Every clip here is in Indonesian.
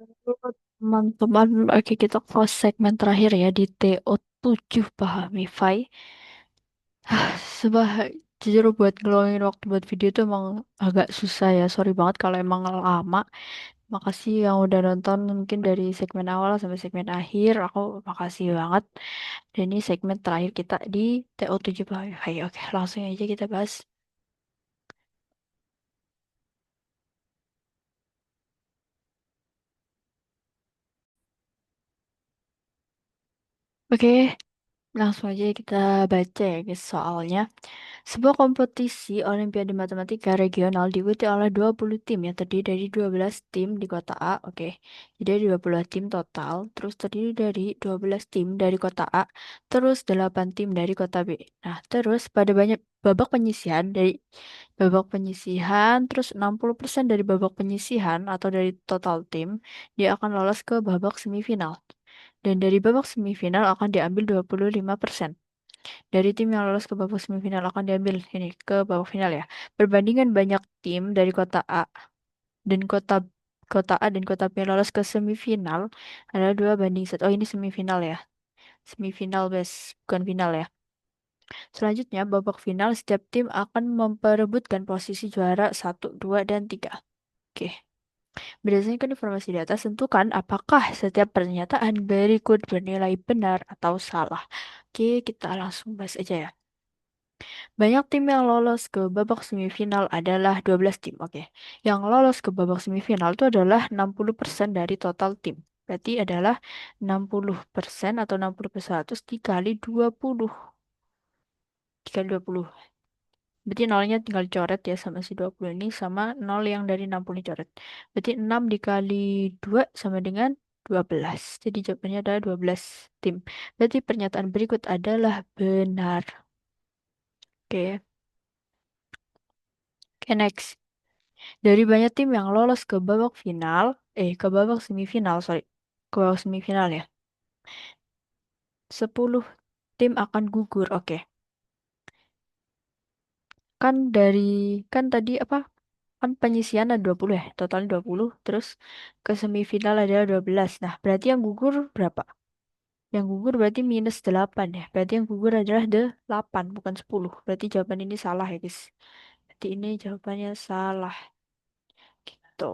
Halo, teman-teman, oke kita ke segmen terakhir ya di TO7 Pahami Fi. Sebab jujur buat ngeluangin waktu buat video itu emang agak susah ya. Sorry banget kalau emang lama. Makasih yang udah nonton mungkin dari segmen awal sampai segmen akhir. Aku makasih banget. Dan ini segmen terakhir kita di TO7 Pahami Fi. Oke, langsung aja kita bahas. Oke, langsung aja kita baca ya guys soalnya. Sebuah kompetisi Olimpiade Matematika regional diikuti oleh 20 tim yang terdiri dari 12 tim di kota A. Oke, jadi ada 20 tim total. Terus terdiri dari 12 tim dari kota A. Terus 8 tim dari kota B. Nah, terus pada banyak babak penyisihan, terus 60% dari babak penyisihan atau dari total tim, dia akan lolos ke babak semifinal. Dan dari babak semifinal akan diambil 25%. Dari tim yang lolos ke babak semifinal akan diambil ini ke babak final ya. Perbandingan banyak tim dari kota A dan kota A dan kota B yang lolos ke semifinal adalah 2 banding 1. Oh, ini semifinal ya. Semifinal bes, bukan final ya. Selanjutnya, babak final setiap tim akan memperebutkan posisi juara 1, 2, dan 3. Oke. Berdasarkan informasi di atas, tentukan apakah setiap pernyataan berikut bernilai benar atau salah. Oke, kita langsung bahas aja ya. Banyak tim yang lolos ke babak semifinal adalah 12 tim. Oke. Yang lolos ke babak semifinal itu adalah 60% dari total tim. Berarti adalah 60% atau 60% dikali 20. Dikali 20. Berarti nolnya tinggal dicoret ya sama si 20 ini sama nol yang dari 60 dicoret. Berarti 6 dikali 2 sama dengan 12. Jadi jawabannya adalah 12 tim. Berarti pernyataan berikut adalah benar. Oke. Oke, next. Dari banyak tim yang lolos ke babak final, ke babak semifinal, sorry, ke babak semifinal ya. 10 tim akan gugur, oke. Kan dari, kan tadi apa? Kan penyisian ada 20 ya, totalnya 20, terus ke semifinal ada 12. Nah, berarti yang gugur berapa? Yang gugur berarti -8 ya. Berarti yang gugur adalah 8, bukan 10. Berarti jawaban ini salah ya, guys. Berarti ini jawabannya salah. Gitu.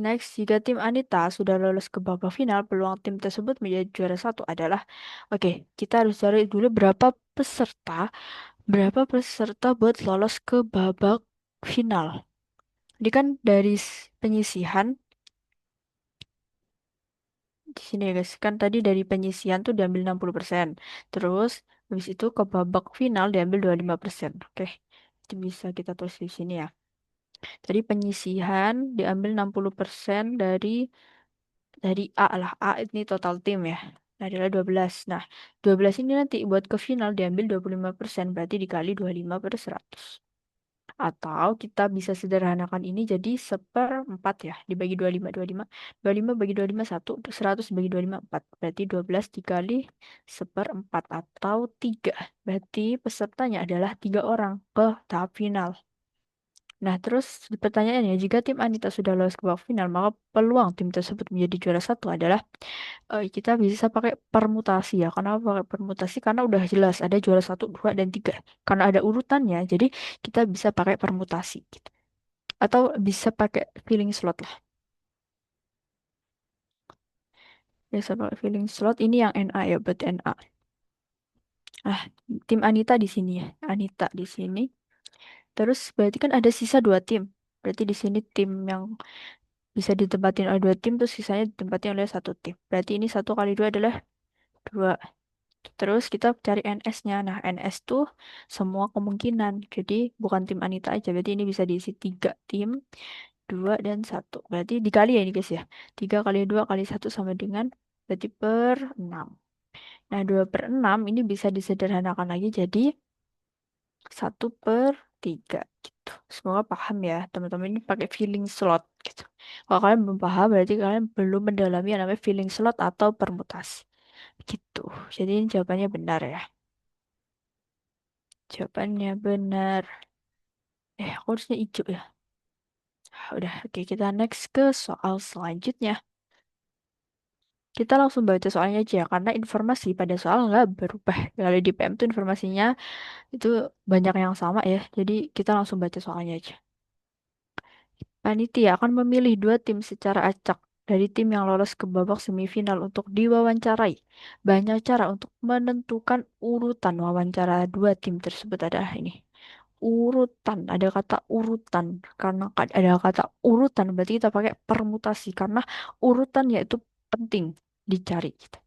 Next, jika tim Anita sudah lolos ke babak final, peluang tim tersebut menjadi juara satu adalah, oke, kita harus cari dulu berapa peserta buat lolos ke babak final. Jadi kan dari penyisihan, di sini ya guys, kan tadi dari penyisihan tuh diambil 60%. Terus, habis itu ke babak final diambil 25%. Oke, itu bisa kita tulis di sini ya. Tadi penyisihan diambil 60% dari A lah. A ini total tim ya. Nah, adalah 12. Nah, 12 ini nanti buat ke final diambil 25%. Berarti dikali 25/100. Atau kita bisa sederhanakan ini jadi 1/4 ya. Dibagi 25. 25 bagi 25 1. 100 bagi 25 4. Berarti 12 dikali 1/4 atau 3. Berarti pesertanya adalah 3 orang ke tahap final. Nah, terus pertanyaannya, jika tim Anita sudah lolos ke babak final, maka peluang tim tersebut menjadi juara satu adalah kita bisa pakai permutasi ya. Kenapa pakai permutasi? Karena udah jelas ada juara 1, 2, dan 3. Karena ada urutannya, jadi kita bisa pakai permutasi gitu. Atau bisa pakai filling slot lah. Bisa pakai filling slot. Ini yang NA ya, buat NA. Ah, tim Anita di sini ya. Anita di sini. Terus berarti kan ada sisa 2 tim. Berarti di sini tim yang bisa ditempatin oleh 2 tim, terus sisanya ditempatin oleh 1 tim. Berarti ini 1 kali 2 adalah 2. Terus kita cari NS-nya. Nah, NS tuh semua kemungkinan. Jadi bukan tim Anita aja. Berarti ini bisa diisi 3 tim, 2 dan 1. Berarti dikali ya ini guys ya. 3 kali 2 kali 1 sama dengan berarti per 6. Nah, 2/6 ini bisa disederhanakan lagi jadi 1/3 gitu. Semoga paham ya teman-teman, ini pakai filling slot gitu. Kalau kalian belum paham berarti kalian belum mendalami yang namanya filling slot atau permutasi gitu. Jadi ini jawabannya benar ya. Jawabannya benar. Aku harusnya hijau ya. Udah, oke kita next ke soal selanjutnya. Kita langsung baca soalnya aja, karena informasi pada soal nggak berubah. Kalau di PM tuh informasinya itu banyak yang sama ya, jadi kita langsung baca soalnya aja. Panitia akan memilih dua tim secara acak dari tim yang lolos ke babak semifinal untuk diwawancarai. Banyak cara untuk menentukan urutan wawancara dua tim tersebut adalah ini. Urutan, ada kata urutan. Karena ada kata urutan, berarti kita pakai permutasi. Karena urutan yaitu penting dicari gitu.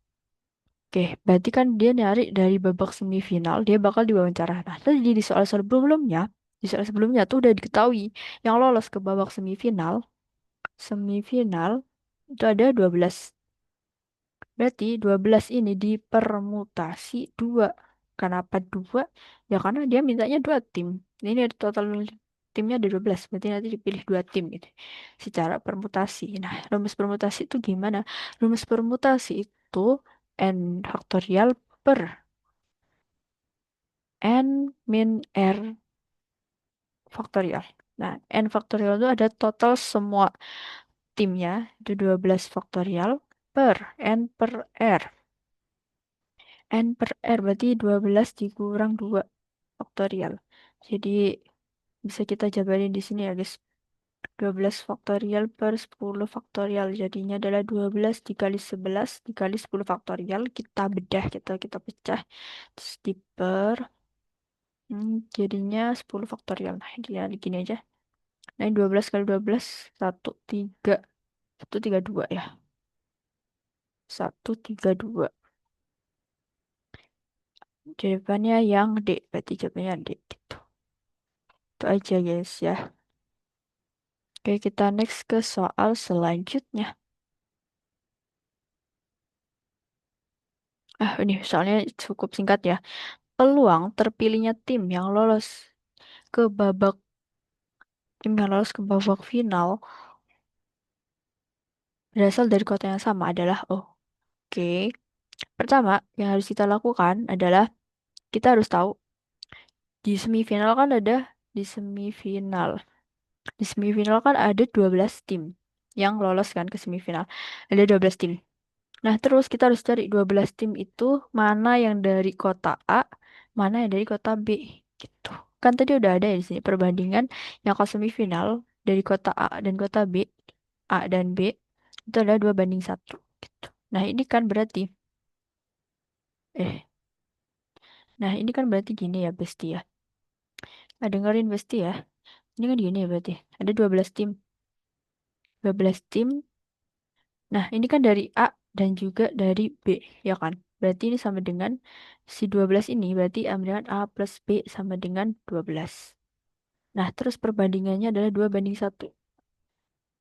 Oke, berarti kan dia nyari dari babak semifinal, dia bakal diwawancara. Nah, tadi di soal sebelumnya, di soal sebelumnya tuh udah diketahui yang lolos ke babak semifinal, semifinal itu ada 12. Berarti 12 ini dipermutasi dua. Kenapa dua? Ya karena dia mintanya dua tim. Ini ada total timnya ada 12. Berarti nanti dipilih dua tim gitu. Secara permutasi. Nah, rumus permutasi itu gimana? Rumus permutasi itu n faktorial per n min r faktorial. Nah, n faktorial itu ada total semua timnya, itu 12 faktorial per n per r. N per R berarti 12 dikurang 2 faktorial. Jadi bisa kita jabarin di sini ya guys. 12 faktorial per 10 faktorial. Jadinya adalah 12 dikali 11 dikali 10 faktorial. Kita bedah, kita pecah. Terus di per. Jadinya 10 faktorial. Nah, jadi gini aja. Nah, ini 12 kali 12. 1, 3. 1, 3, 2 ya. 1, 3, 2. Jawabannya yang D. Berarti jawabannya D gitu. Itu aja guys ya. Oke, kita next ke soal selanjutnya. Ini soalnya cukup singkat ya. Peluang terpilihnya ke babak tim yang lolos ke babak final berasal dari kota yang sama adalah oke. Pertama, yang harus kita lakukan adalah kita harus tahu di semifinal kan ada di semifinal. Di semifinal kan ada 12 tim yang lolos kan ke semifinal. Ada 12 tim. Nah, terus kita harus cari 12 tim itu mana yang dari kota A, mana yang dari kota B gitu. Kan tadi udah ada ya di sini perbandingan yang ke semifinal dari kota A dan kota B, A dan B itu adalah 2 banding 1 gitu. Nah, ini kan berarti eh ini kan berarti gini ya, Besti ya. Dengerin Besti ya. Ini kan gini ya berarti. Ada 12 tim. 12 tim. Nah, ini kan dari A dan juga dari B, ya kan? Berarti ini sama dengan si 12 ini, berarti sama dengan A plus B sama dengan 12. Nah, terus perbandingannya adalah 2 banding 1.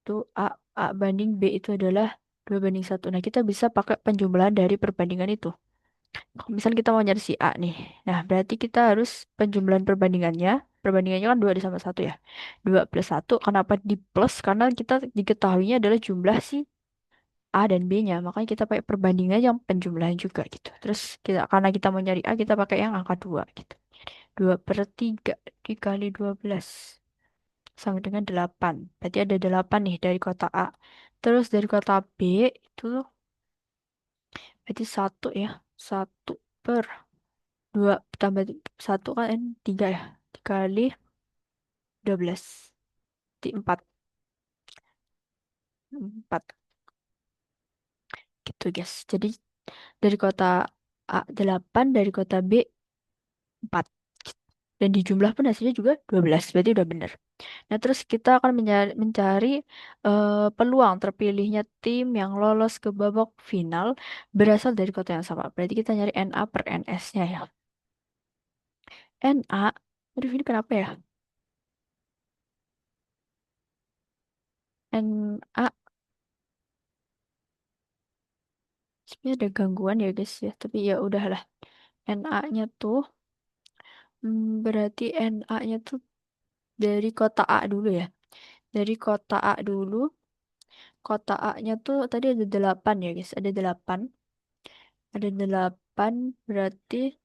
Itu A banding B itu adalah 2 banding 1. Nah, kita bisa pakai penjumlahan dari perbandingan itu. Kalau misal kita mau nyari si A nih. Nah, berarti kita harus penjumlahan perbandingannya. Perbandingannya kan 2 sama 1 ya. 2 plus 1. Kenapa di plus? Karena kita diketahuinya adalah jumlah si A dan B-nya. Makanya kita pakai perbandingan yang penjumlahan juga gitu. Terus karena kita mau nyari A, kita pakai yang angka 2 gitu. 2/3 dikali 12 sama dengan 8. Berarti ada 8 nih dari kota A. Terus dari kota B itu berarti 1 ya. 1/2 tambah 1 kan 3 ya. Dikali 12. Di 4. 4 gitu guys. Jadi dari kota A 8, dari kota B 4. Dan di jumlah pun hasilnya juga 12, berarti udah bener. Nah, terus kita akan mencari peluang terpilihnya tim yang lolos ke babak final berasal dari kota yang sama. Berarti kita nyari NA per NS-nya ya. NA, aduh ini kenapa ya? NA, sebenarnya ada gangguan ya guys ya, tapi ya udahlah. NA-nya tuh, berarti NA-nya tuh dari kota A dulu ya. Dari kota A dulu, kota A-nya tuh tadi ada 8 ya guys, ada 8. Ada 8 berarti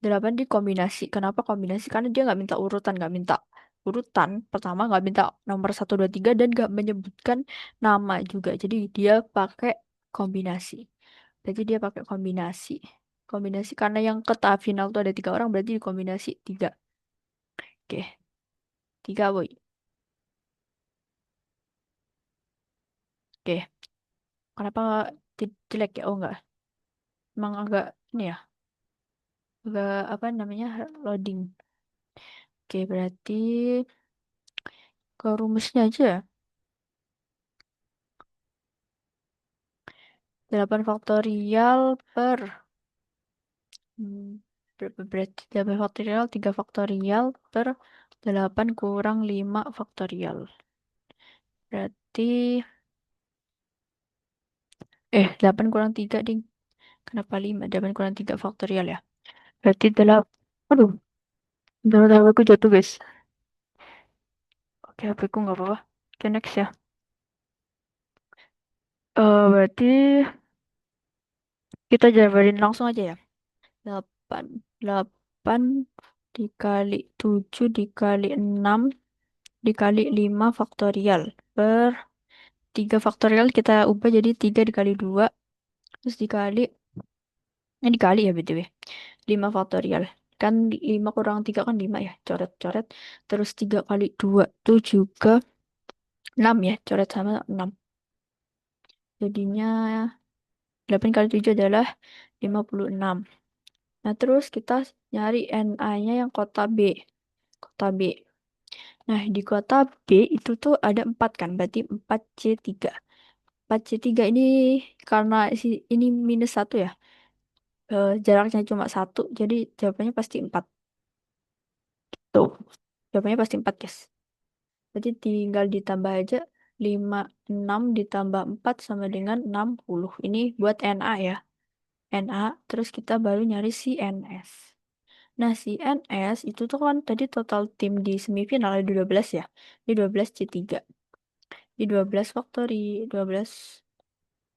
8 dikombinasi. Kenapa kombinasi? Karena dia nggak minta urutan, nggak minta urutan pertama, nggak minta nomor satu 2 3 dan nggak menyebutkan nama juga. Jadi dia pakai kombinasi. Jadi dia pakai kombinasi. Kombinasi karena yang ke tahap final tuh ada 3 orang, berarti dikombinasi 3. Oke, 3 boy. Oke, kenapa jelek ya? Oh enggak, emang agak ini ya, agak apa namanya loading. Oke, berarti ke rumusnya aja ya. 8 faktorial per berarti 8 faktorial 3 faktorial per 8 kurang 5 faktorial. Berarti 8 kurang 3 ding. Kenapa 5? 8 kurang 3 faktorial ya. Berarti 8. Aduh, bentar HP ku jatuh guys. Oke, HP ku nggak apa-apa. Oke, next ya. Berarti kita jabarin langsung aja ya. 8 8 dikali 7 dikali 6 dikali 5 faktorial per 3 faktorial kita ubah jadi 3 dikali 2 terus dikali dikali ya BTW 5 faktorial kan 5 kurang 3 kan 5 ya coret-coret terus 3 kali 2 itu juga 6 ya coret sama 6 jadinya 8 kali 7 adalah 56. Nah terus kita nyari NA-nya yang kota B. Nah di kota B itu tuh ada 4 kan berarti 4C3. 4C3 ini karena ini minus 1 ya. Jaraknya cuma 1 jadi jawabannya pasti 4. Tuh, jawabannya pasti 4 guys. Berarti tinggal ditambah aja 56 ditambah 4 sama dengan 60. Ini buat NA ya. NA, terus kita baru nyari si NS. Nah, si NS itu tuh kan tadi total tim di semifinal ada 12 ya. Di 12 C3. Di 12 faktori 12.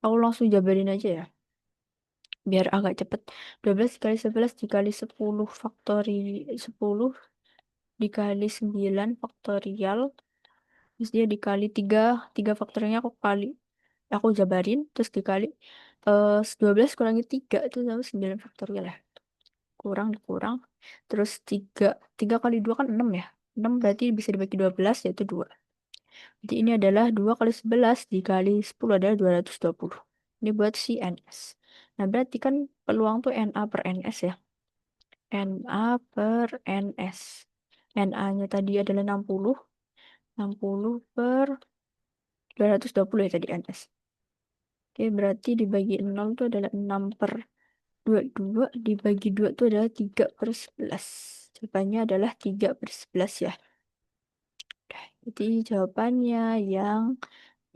Aku langsung jabarin aja ya. Biar agak cepet. 12 dikali 11 dikali 10 faktori 10 dikali 9 faktorial. Terus dia dikali 3 faktorialnya aku jabarin, terus dikali 12 kurangi 3 itu sama 9 faktorial ya. Kurang. Terus 3 kali 2 kan 6 ya. 6 berarti bisa dibagi 12 yaitu 2. Jadi ini adalah 2 kali 11 dikali 10 adalah 220. Ini buat si NS. Nah berarti kan peluang tuh NA per NS ya. NA per NS. NA-nya tadi adalah 60. 60 per 220 ya tadi NS. Oke, berarti dibagi 6 itu adalah 6 per 22, dibagi 2 itu adalah 3 per 11. Jawabannya adalah 3 per 11 ya. Udah, jadi jawabannya yang B.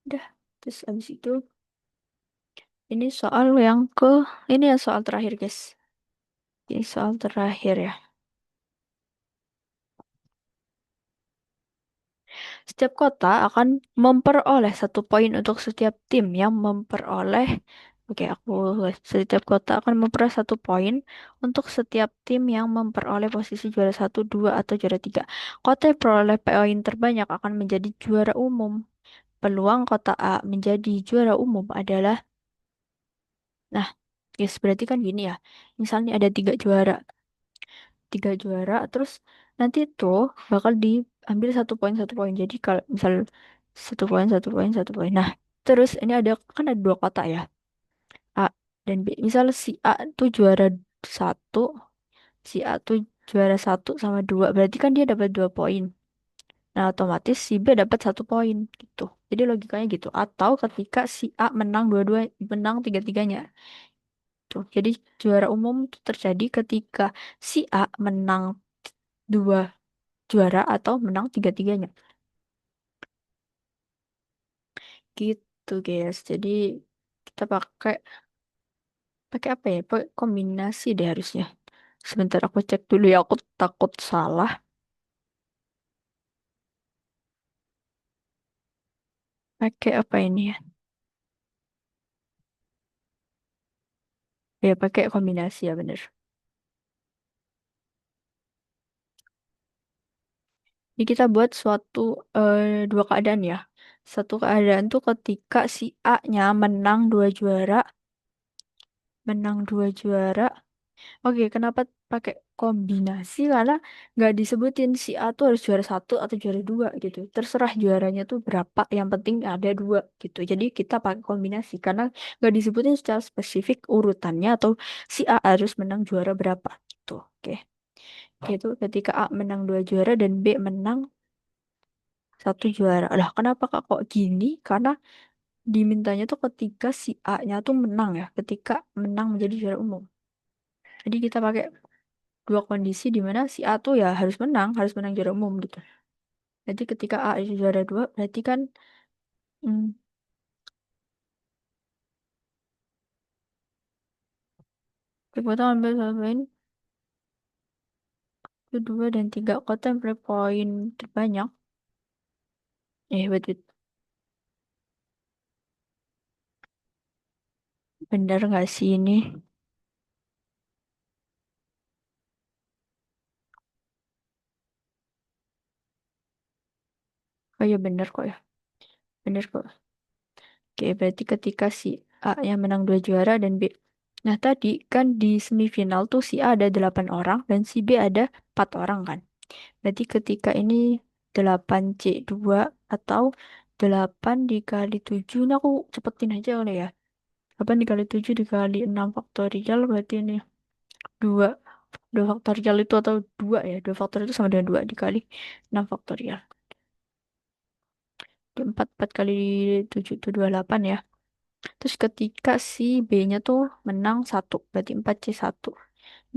Udah, terus abis itu ini soal yang ini ya soal terakhir guys. Ini soal terakhir ya. Setiap kota akan memperoleh 1 poin untuk setiap tim yang memperoleh. Oke, setiap kota akan memperoleh 1 poin untuk setiap tim yang memperoleh posisi juara 1, 2, atau juara 3. Kota yang peroleh poin terbanyak akan menjadi juara umum. Peluang kota A menjadi juara umum adalah, nah, guys, berarti kan gini ya. Misalnya ada 3 juara, terus nanti tuh bakal diambil 1 poin 1 poin. Jadi kalau misal 1 poin 1 poin 1 poin. Nah, terus ini ada kan ada 2 kota ya, A dan B. Misal si A tuh juara 1, si A tuh juara 1 sama 2. Berarti kan dia dapat 2 poin. Nah, otomatis si B dapat 1 poin gitu. Jadi logikanya gitu. Atau ketika si A menang dua-dua, menang tiga-tiganya. Tuh. Jadi juara umum tuh terjadi ketika si A menang 2 juara atau menang tiga-tiganya. Gitu, guys. Jadi kita pakai pakai apa ya? Pakai kombinasi deh harusnya. Sebentar aku cek dulu ya. Aku takut salah. Pakai apa ini ya? Ya pakai kombinasi ya bener. Jadi kita buat suatu dua keadaan ya. Satu keadaan tuh ketika si A-nya menang dua juara. Oke, kenapa pakai kombinasi? Karena nggak disebutin si A tuh harus juara satu atau juara dua gitu. Terserah juaranya tuh berapa. Yang penting ada dua gitu. Jadi kita pakai kombinasi karena nggak disebutin secara spesifik urutannya atau si A harus menang juara berapa gitu. Oke, gitu. Ketika A menang dua juara dan B menang satu juara. Lah, kenapa Kak kok gini? Karena dimintanya tuh ketika si A-nya tuh menang ya. Ketika menang menjadi juara umum. Jadi kita pakai dua kondisi di mana si A tuh ya harus menang juara umum gitu. Jadi ketika A itu juara dua, berarti kan hmm, kita ambil satu poin, kedua dan tiga kota yang punya poin terbanyak. Wait. Bener nggak sih ini? Oh ya bener kok ya, bener kok. Oke, berarti ketika si A yang menang dua juara dan B. Nah tadi kan di semifinal tuh si A ada 8 orang dan si B ada 4 orang kan. Berarti ketika ini 8C2 atau 8 dikali 7, ini aku cepetin aja oleh ya. 8 dikali 7 dikali 6 faktorial berarti ini 2. 2 faktorial itu atau 2 ya. 2 faktorial itu sama dengan 2 dikali 6 faktorial. 4 kali 7 itu 28 ya. Terus ketika si B-nya tuh menang satu, berarti 4C1.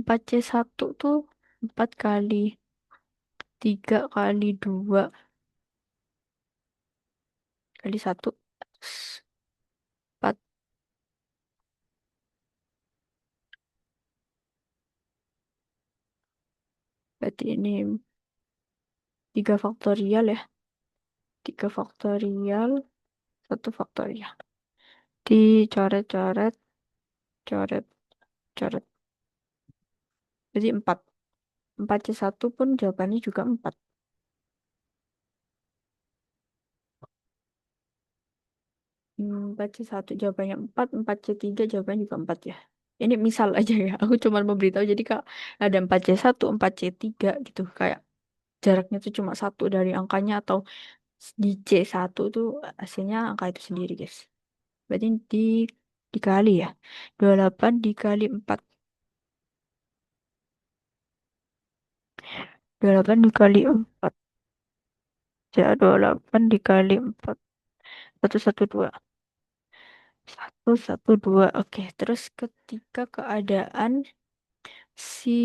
4C1 tuh 4 kali 3 kali 2 kali 1. 4, berarti ini 3 faktorial ya. 3 faktorial, 1 faktorial. Dicoret-coret, coret, coret. Jadi 4. 4C1 pun jawabannya juga 4. 4C1 jawabannya 4, 4C3 jawabannya juga 4 ya. Ini misal aja ya. Aku cuma memberitahu. Jadi kak ada 4C1, 4C3 gitu. Kayak jaraknya tuh cuma satu dari angkanya atau di C1 tuh hasilnya angka itu sendiri guys. Berarti dikali ya. 28 dikali 4. 28 dikali 4. Ya, 28 dikali 4. 112. 112. Oke, terus ketika keadaan si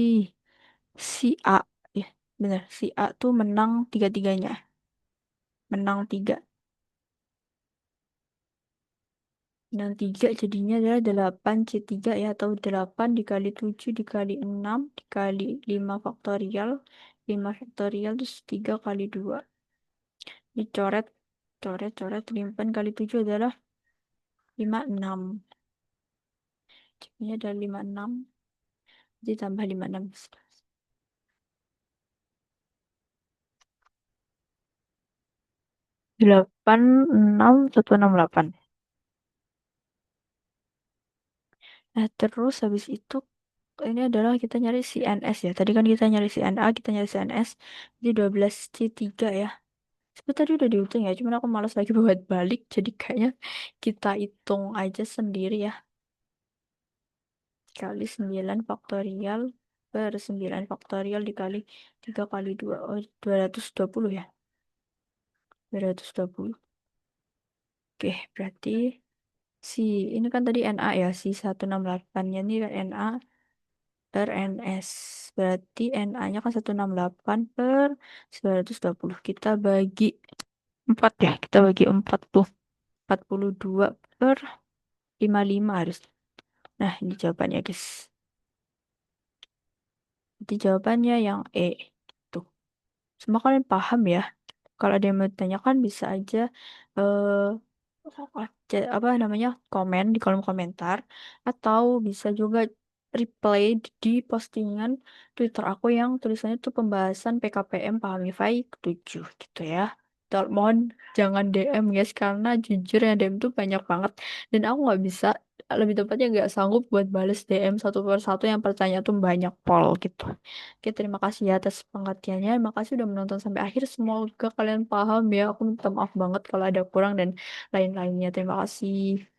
si A, ya benar, si A tuh menang tiga-tiganya. Menang tiga. Menang tiga jadinya adalah 8C3 ya, atau 8 dikali 7 dikali 6 dikali 5 faktorial. 5 faktorial terus 3 kali 2. Dicoret, coret, coret. 8 kali 7 adalah 56. Jadinya ada 56. Ditambah 56. 86, 168. Nah, terus habis itu ini adalah kita nyari CNS ya. Tadi kan kita nyari CNA, kita nyari CNS. Jadi 12C3 ya. Sebenarnya tadi udah dihitung ya, cuman aku malas lagi buat balik. Jadi kayaknya kita hitung aja sendiri ya. Kali 9 faktorial per 9 faktorial dikali 3 kali 2. Oh, 220 ya. 220. Oke, berarti si ini kan tadi NA ya, si 168-nya ini kan NA per NS. Berarti NA-nya kan 168 per 920. Kita bagi 4 ya. Kita bagi 4 tuh. 42 per 55 harus. Nah, ini jawabannya, guys. Jadi jawabannya yang E. Tuh. Semua kalian paham ya. Kalau ada yang mau ditanyakan bisa aja apa namanya komen di kolom komentar atau bisa juga reply di postingan Twitter aku yang tulisannya tuh pembahasan PKPM paham WiFi 7 gitu ya. Mohon jangan DM guys karena jujur ya DM tuh banyak banget dan aku nggak bisa, lebih tepatnya nggak sanggup buat bales DM satu persatu yang pertanyaan tuh banyak pol gitu. Oke, terima kasih ya atas pengertiannya. Makasih udah menonton sampai akhir. Semoga kalian paham ya. Aku minta maaf banget kalau ada kurang dan lain-lainnya. Terima kasih.